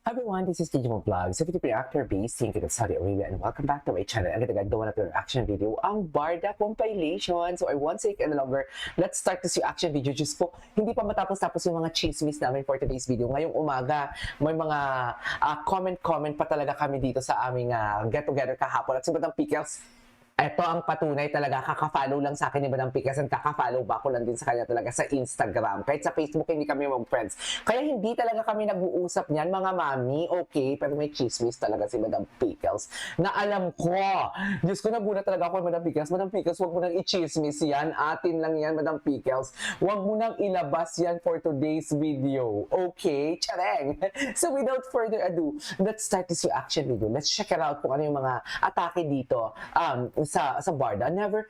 Hi everyone, this is Digimon Vlogs, a video reactor based in Saudi Arabia, and welcome back to my channel. Ang ganda-ganda na reaction video, ang Barda compilation. So I won't take any longer. Let's start this reaction video. Just po, hindi pa matapos-tapos yung mga chismis namin for today's video. Ngayong umaga, may mga comment-comment pa talaga kami dito sa aming get-together kahapon. At si Madam Pickles, ito ang patunay talaga, kaka-follow lang sa akin ni Madam Pickles and kaka-follow ba ko lang din sa kanya talaga sa Instagram. Kahit sa Facebook, hindi kami mag-friends. Kaya hindi talaga kami nag-uusap niyan, mga mami, okay? Pero may chismis talaga si Madam Pickles na alam ko. Diyos ko, nagulat talaga ako, Madam Pickles. Madam Pickles, huwag mo nang i-chismis yan. Atin lang yan, Madam Pickles. Huwag mo nang ilabas yan for today's video. Okay? Chareng! So without further ado, let's start this reaction video. Let's check it out kung ano yung mga atake dito. Sa Barda. Never,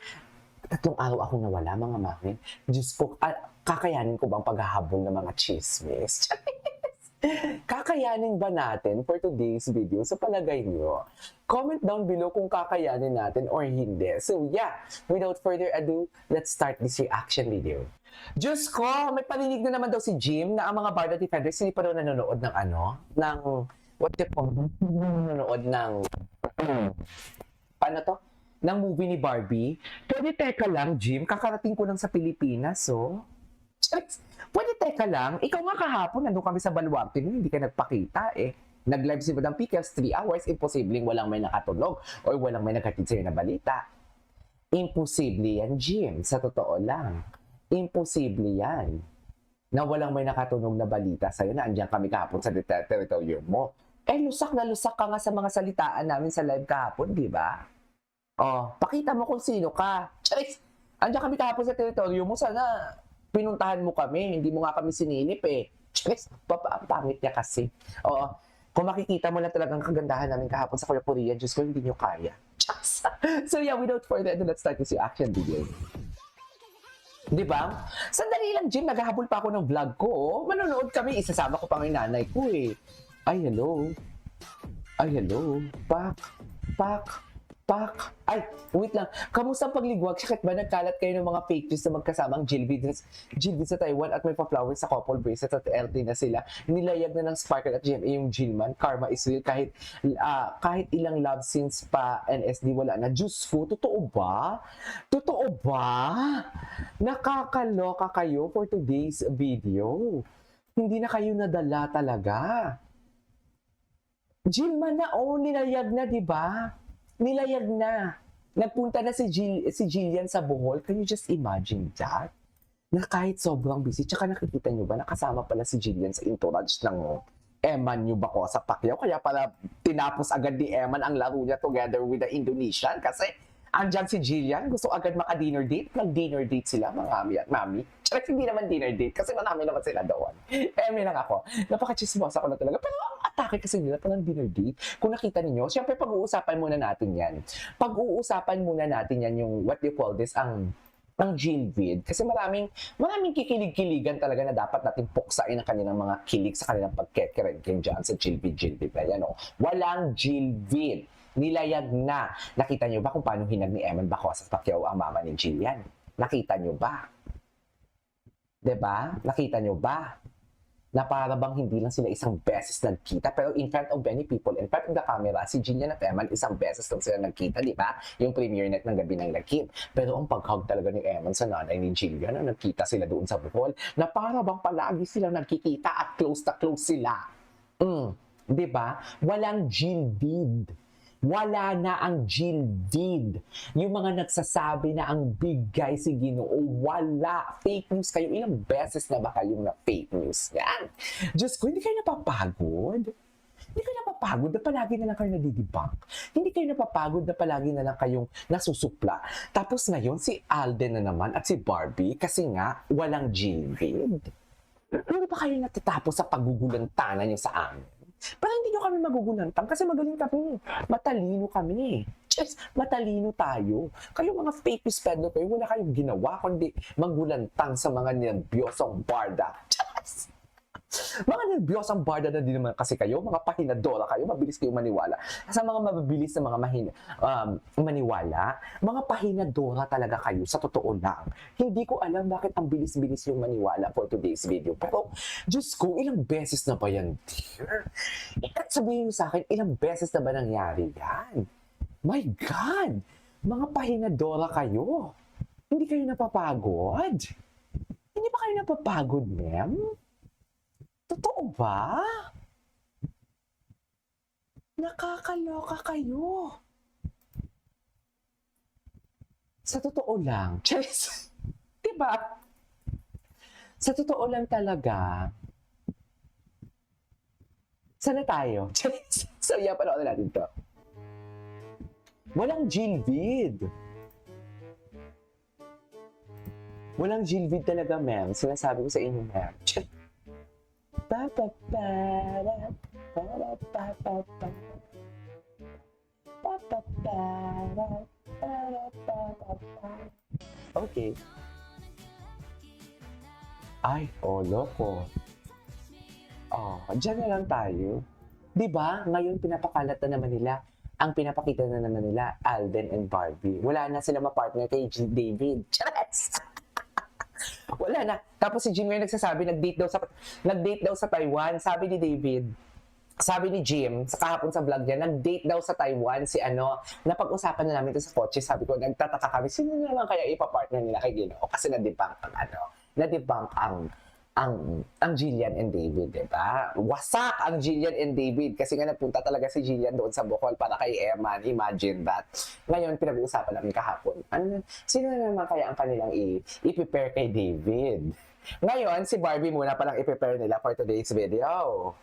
3 araw ako nawala, mga mami. Diyos ko, kakayanin ko bang paghahabol ng mga chismis? Kakayanin ba natin for today's video sa palagay nyo? Comment down below kung kakayanin natin or hindi. So yeah, without further ado, let's start this reaction video. Diyos ko, may parinig na naman daw si Jim na ang mga Barda Defenders hindi pa daw nanonood ng ng, what do you call it? Nanonood ng, paano to? Ng movie ni Barbie. Pwede teka lang, Jim, kakarating ko lang sa Pilipinas, oh. Pwede teka lang, ikaw nga kahapon, nandun kami sa Baluarte, hindi ka nagpakita, eh. Nag-live si Madam Pickles, 3 hours, imposibleng walang may nakatulog or walang may naghatid sa'yo na balita. Imposible yan, Jim, sa totoo lang. Imposible yan. Na walang may nakatunog na balita sa'yo na andyan kami kahapon sa teritoryo mo. Eh, lusak na lusak ka nga sa mga salitaan namin sa live kahapon, di ba? Oh, pakita mo kung sino ka. Charis! Andiyan kami kahapon sa teritoryo mo. Sana pinuntahan mo kami. Hindi mo nga kami sinilip eh. Charis! Ang pangit niya kasi. Oo. Kung makikita mo lang talagang kagandahan namin kahapon sa Korea, Diyos ko, hindi nyo kaya. Charis! So yeah, without further ado, let's start this reaction video. Diba? Sandali lang, Jim. Naghahabol pa ako ng vlog ko. Oh. Manonood kami. Isasama ko pa ng nanay ko eh. Ay, hello. Ay, hello. Pak. Ay, wait lang. Kamusta ang pagligwag? Sakit ba nagkalat kayo ng mga fake news na magkasamang Jilvid sa Taiwan at may pa-flowers sa couple bracelet at LT na sila? Nilayag na ng Sparkle at GMA yung Jilman. Karma is real. Kahit ilang love scenes pa NSD wala na. Diyos ko, totoo ba? Totoo ba? Nakakaloka kayo for today's video. Hindi na kayo nadala talaga. Jilman na, nilayag na, di ba? Nilayag na. Nagpunta na si Jillian sa Bohol. Can you just imagine that? Na kahit sobrang busy, tsaka nakikita nyo ba, nakasama pala si Jillian sa entourage ng Eman nyo ba ko sa Pacquiao? Kaya pala tinapos agad ni Eman ang laro niya together with the Indonesian kasi andyan si Jillian, gusto agad maka-dinner date. Nag-dinner date sila, mga mami at mami. Tsaka hindi naman dinner date kasi marami naman sila doon. Lang ako. Napaka-chismosa ko na talaga. Pero ang atake kasi nila parang dinner date. Kung nakita ninyo, syempre pag-uusapan muna natin yan. Pag-uusapan muna natin yan yung, what do you call this, ang Jilvid. Kasi maraming kikilig-kiligan talaga na dapat natin puksain ang kanilang mga kilig sa kanilang pagkekerengking dyan sa Jilvid na yan. Walang Jilvid. Nilayag na. Nakita nyo ba kung paano hinag ni Eman Bacosa sa Pacquiao ang mama ni Jillian? Nakita nyo ba? Diba? Nakita nyo ba? Na para bang hindi lang sila isang beses nagkita, pero in front of many people, in front of the camera, si Jillian at Eman, isang beses lang sila nagkita, di ba? Yung premiere night ng gabi ng Lakip. Pero ang pag-hug talaga ni Eman sa nanay ni Jillian, na nagkita sila doon sa Bohol, na para bang palagi silang nagkikita at close na close sila. Di ba? Walang Jilvid. Wala na ang Jilvid. Yung mga nagsasabi na ang bigay si Ginoo, wala. Fake news kayo. Ilang beses na ba kayong na fake news? Yan. Diyos ko, hindi kayo napapagod? Hindi kayo napapagod na palagi na lang kayo nadidibak? Hindi kayo napapagod na palagi na lang kayong nasusupla? Tapos ngayon, si Alden na naman at si Barbie kasi nga, walang Jilvid. Ano ba kayo natatapos sa pagugulantanan niyo sa amin? Pero hindi nyo kami magugulantang kasi magaling kami. Matalino kami. Just matalino tayo. Kayo mga fake pedo kayo, wala kayong ginawa kundi magulantang sa mga nerbyosong Barda. Just mga nerbyosang Barda na din naman kasi kayo, mga pahinadora kayo, mabilis kayong maniwala. Sa mga mabilis na mga maniwala, mga pahinadora talaga kayo, sa totoo lang. Hindi ko alam bakit ang bilis-bilis yung maniwala for today's video. Pero, Diyos ko, ilang beses na ba yan, dear? Sabihin niyo sa akin, ilang beses na ba nangyari yan? My God! Mga pahingadora kayo. Hindi kayo napapagod? Hindi ba kayo napapagod, ma'am? Totoo ba? Nakakaloka kayo. Sa totoo lang. Charis. Diba? Sa totoo lang talaga. Sana tayo? Charis. So, yeah, panoorin natin to. Walang Gilvid. Walang Gilvid talaga, ma'am. Sinasabi ko sa inyo, ma'am. Okay. Ay, loko. Dyan na lang tayo. Diba? Ngayon pinapakalat na naman nila. Ang pinapakita na naman nila, Alden and Barbie. Wala na sila ma-partner kay David. Charas! Wala na. Tapos si Jim ngayon nagsasabi, nag-date daw sa Taiwan. Sabi ni David, sabi ni Jim, sa kahapon sa vlog niya, nag-date daw sa Taiwan si napag-usapan na namin ito sa kotse. Sabi ko, nagtataka kami, sino naman kaya ipapartner nila kay Ginoo? Kasi na-debunk ang Jillian and David, diba? Wasak ang Jillian and David kasi nga napunta talaga si Jillian doon sa Bohol para kay Eman. Imagine that. Ngayon, pinag-uusapan namin kahapon. Sino naman kaya ang kanilang i-prepare kay David? Ngayon, si Barbie muna palang i-prepare nila for today's video.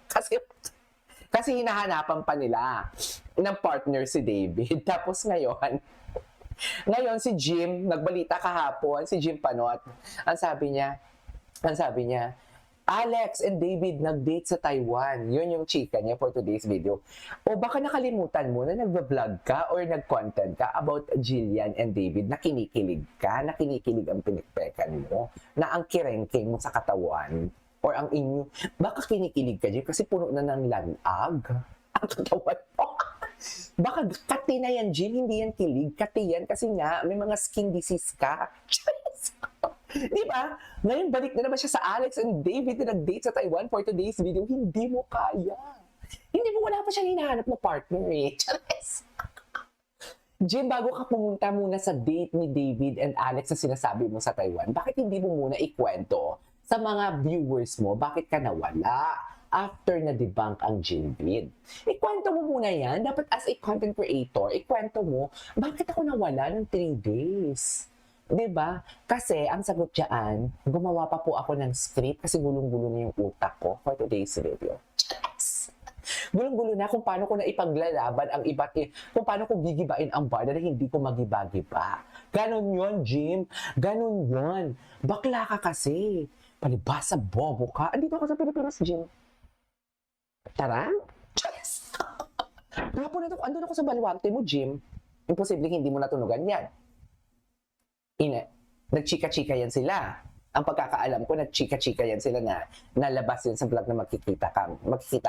Kasi hinahanapan pa nila ng partner si David. Tapos ngayon si Jim, nagbalita kahapon, si Jim Panot, ang sabi niya, Alex and David nag-date sa Taiwan. Yun yung chika niya for today's video. O baka nakalimutan mo na nag-vlog ka or nag-content ka about Jillian and David na kinikilig ka, na kinikilig ang pinikpekan mo, na ang kirengking mo sa katawan, or ang inyo, baka kinikilig ka dyan kasi puno na ng lanag ang katawan mo. Baka kati na yan, Jim, hindi yan kilig. Kati yan kasi nga, may mga skin disease ka. Di ba? Ngayon, balik na naman siya sa Alex and David na nag-date sa Taiwan for today's video. Hindi mo kaya. Hindi mo, wala pa siyang hinahanap na partner eh. Charis. Jim, bago ka pumunta muna sa date ni David and Alex na sinasabi mo sa Taiwan, bakit hindi mo muna ikwento sa mga viewers mo bakit ka nawala after na debunk ang Gilvid? Ikwento mo muna yan. Dapat as a content creator, ikwento mo, bakit ako nawala ng 3 days? Diba? Kasi, ang sagot dyan, gumawa pa po ako ng script kasi gulong-gulo na yung utak ko for today's video. Yes! Gulong-gulo na kung paano ko na ipaglalaban ang kung paano ko gigibain ang barda na hindi ko magiba-giba. Ganon yun, Jim. Ganon yun. Bakla ka kasi. Palibasa, bobo ka. Andito ako sa Pilipinas, Jim. Tara? Yes! Kapon na ito, andun ako sa baluarte mo, Jim. Imposible hindi mo natunugan yan. Nagchika-chika yan sila. Ang pagkakaalam ko, nagchika-chika yan sila na nalabas yun sa vlog na makikita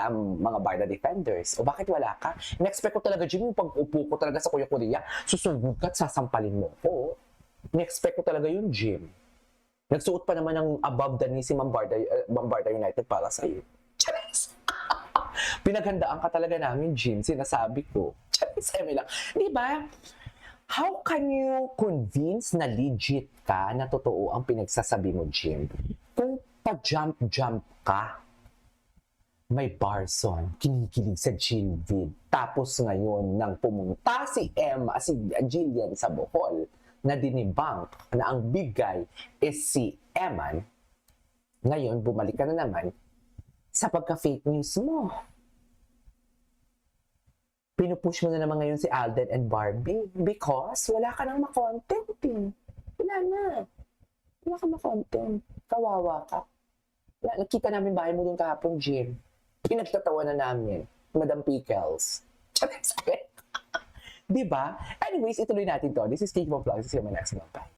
ang mga Barda Defenders. O bakit wala ka? In-expect ko talaga, Jim, yung pag-upo ko talaga sa Kuya Korea, susugod ka at sasampalin mo ko. In-expect ko talaga yun, Jim. Nagsuot pa naman ng above the knee si Barda United para sa'yo. Charis! Pinaghandaan ka talaga namin, Jim, sinasabi ko. Charis, lang. Di ba? How can you convince na legit ka na totoo ang pinagsasabi mo, Jim? Kung pa-jump-jump ka, may Barson, kinikilig sa Gilvid. Tapos ngayon, nang pumunta si Jillian sa Bohol, na dinibunk na ang big guy is si Eman, ngayon, bumalik ka na naman sa pagka-fake news mo. Pinupush mo na naman ngayon si Alden and Barbie because wala ka nang ma-content eh. Wala na. Wala ka ma-content. Kawawa ka. Nakita namin bahay mo doon kahapon, Jim. Pinagtatawa na namin. Madam Pickles. Diba? Anyways, ituloy natin to. This is Kate Mo Vlogs. See you in my next vlog. Bye.